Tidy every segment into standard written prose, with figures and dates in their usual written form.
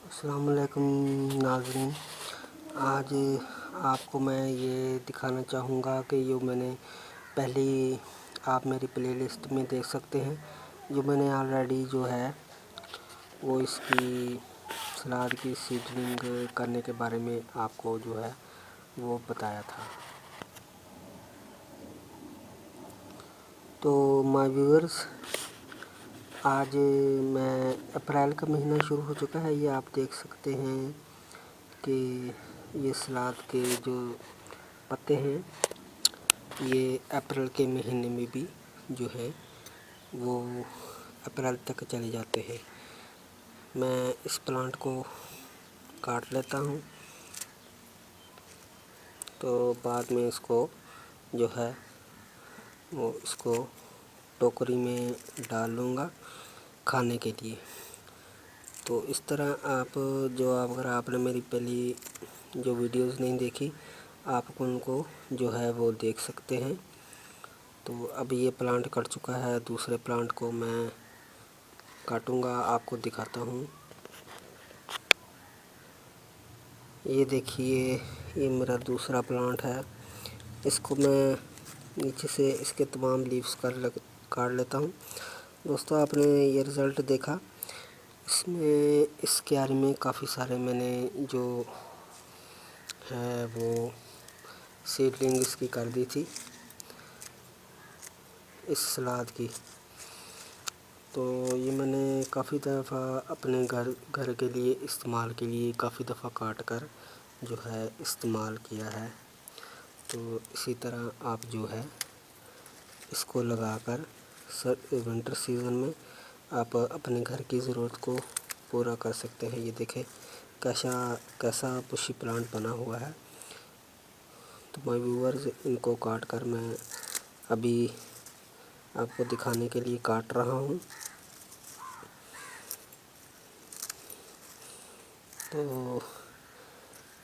السلام علیکم ناظرین، آج آپ کو میں یہ دکھانا چاہوں گا کہ جو میں نے پہلے آپ میری پلے لسٹ میں دیکھ سکتے ہیں، جو میں نے آلریڈی جو ہے وہ اس کی سلاد کی سیڈلنگ کرنے کے بارے میں آپ کو جو ہے وہ بتایا تھا۔ تو مائی ویورز، آج میں اپریل کا مہینہ شروع ہو چکا ہے۔ یہ آپ دیکھ سکتے ہیں کہ یہ سلاد کے جو پتے ہیں یہ اپریل کے مہینے میں بھی جو ہے وہ اپریل تک چلے جاتے ہیں۔ میں اس پلانٹ کو کاٹ لیتا ہوں تو بعد میں اس کو جو ہے وہ اس کو ٹوکری میں ڈال لوں گا کھانے کے لیے۔ تو اس طرح اگر آپ نے میری پہلی جو ویڈیوز نہیں دیکھی، آپ ان کو جو ہے وہ دیکھ سکتے ہیں۔ تو اب یہ پلانٹ کٹ چکا ہے، دوسرے پلانٹ کو میں کاٹوں گا، آپ کو دکھاتا ہوں۔ یہ دیکھیے، یہ میرا دوسرا پلانٹ ہے۔ اس کو میں نیچے سے اس کے تمام لیوز کاٹ لیتا ہوں۔ دوستو، آپ نے یہ رزلٹ دیکھا، اس کیاری میں کافی سارے میں نے جو ہے وہ سیڈلنگ اس کی کر دی تھی اس سلاد کی۔ تو یہ میں نے کافی دفعہ اپنے گھر کے لیے استعمال کے لیے کافی دفعہ کاٹ کر جو ہے استعمال کیا ہے۔ تو اسی طرح آپ جو ہے اس کو لگا کر ونٹر سیزن میں آپ اپنے گھر کی ضرورت کو پورا کر سکتے ہیں۔ یہ دیکھیں کیسا بشی پلانٹ بنا ہوا ہے۔ تو مائی ویورز، ان کو کاٹ کر میں ابھی آپ کو دکھانے کے لیے کاٹ رہا ہوں۔ تو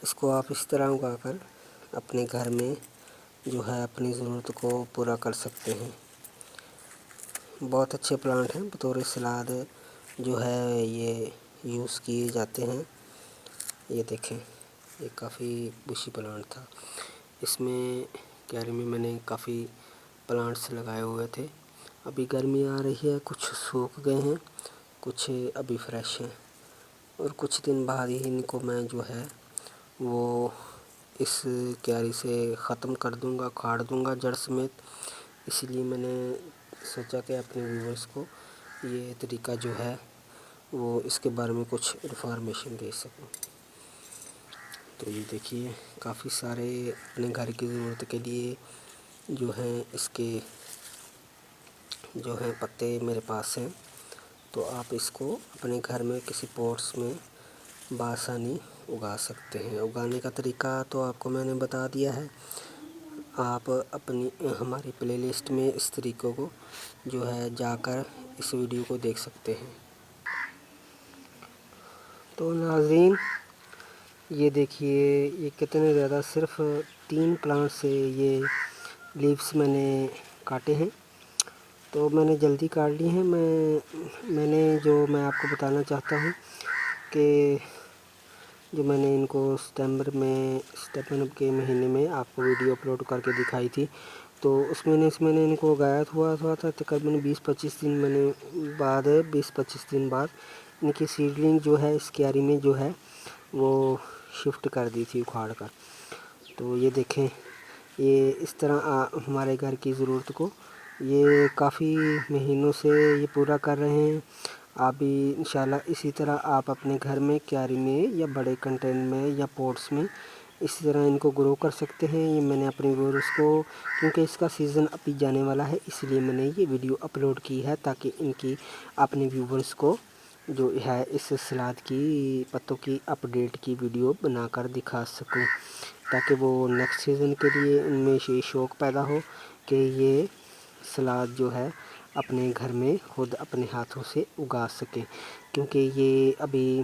اس کو آپ اس طرح اگا کر اپنے گھر میں جو ہے اپنی ضرورت کو پورا کر سکتے ہیں۔ بہت اچھے پلانٹ ہیں، بطور سلاد جو ہے یہ یوز کیے جاتے ہیں۔ یہ دیکھیں، یہ کافی بشی پلانٹ تھا۔ اس میں کیاری میں نے کافی پلانٹس لگائے ہوئے تھے۔ ابھی گرمی آ رہی ہے، کچھ سوکھ گئے ہیں، کچھ ابھی فریش ہیں، اور کچھ دن بعد ہی ان کو میں جو ہے وہ اس کیاری سے ختم کر دوں گا، کاٹ دوں گا جڑ سمیت۔ اسی لیے میں نے سوچا کہ اپنے ویورز کو یہ طریقہ جو ہے وہ اس کے بارے میں کچھ انفارمیشن دے سکوں۔ تو یہ دیکھیے، کافی سارے اپنے گھر کی ضرورت کے لیے جو ہیں اس کے جو ہیں پتے میرے پاس ہیں۔ تو آپ اس کو اپنے گھر میں کسی پوٹس میں بآسانی اگا سکتے ہیں۔ اگانے کا طریقہ تو آپ کو میں نے بتا دیا ہے۔ آپ ہماری پلے لسٹ میں اس طریقوں کو جو ہے جا کر اس ویڈیو کو دیکھ سکتے ہیں۔ تو ناظرین، یہ دیکھیے، یہ کتنے زیادہ، صرف 3 پلانٹ سے یہ لیوز میں نے کاٹے ہیں۔ تو میں نے جلدی کاٹ لی ہیں۔ میں آپ کو بتانا چاہتا ہوں کہ جو میں نے ان کو ستمبر کے مہینے میں آپ کو ویڈیو اپلوڈ کر کے دکھائی تھی، تو اس میں نے ان کو اگایا ہوا تھا تقریباً 20-25 دن بعد ان کی سیڈلنگ جو ہے اس کیاری میں جو ہے وہ شفٹ کر دی تھی اکھاڑ کر۔ تو یہ دیکھیں، یہ اس طرح ہمارے گھر کی ضرورت کو یہ کافی مہینوں سے یہ پورا کر رہے ہیں۔ آپ بھی انشاءاللہ اسی طرح آپ اپنے گھر میں کیاری میں یا بڑے کنٹینر میں یا پوٹس میں اسی طرح ان کو گرو کر سکتے ہیں۔ یہ میں نے اپنے ویورز کو، کیونکہ اس کا سیزن ابھی جانے والا ہے، اس لیے میں نے یہ ویڈیو اپلوڈ کی ہے تاکہ ان کی اپنے ویورز کو جو ہے اس سلاد کی پتوں کی اپڈیٹ کی ویڈیو بنا کر دکھا سکوں، تاکہ وہ نیکسٹ سیزن کے لیے ان میں شوق پیدا ہو کہ یہ سلاد جو ہے اپنے گھر میں خود اپنے ہاتھوں سے اگا سکیں۔ کیونکہ یہ ابھی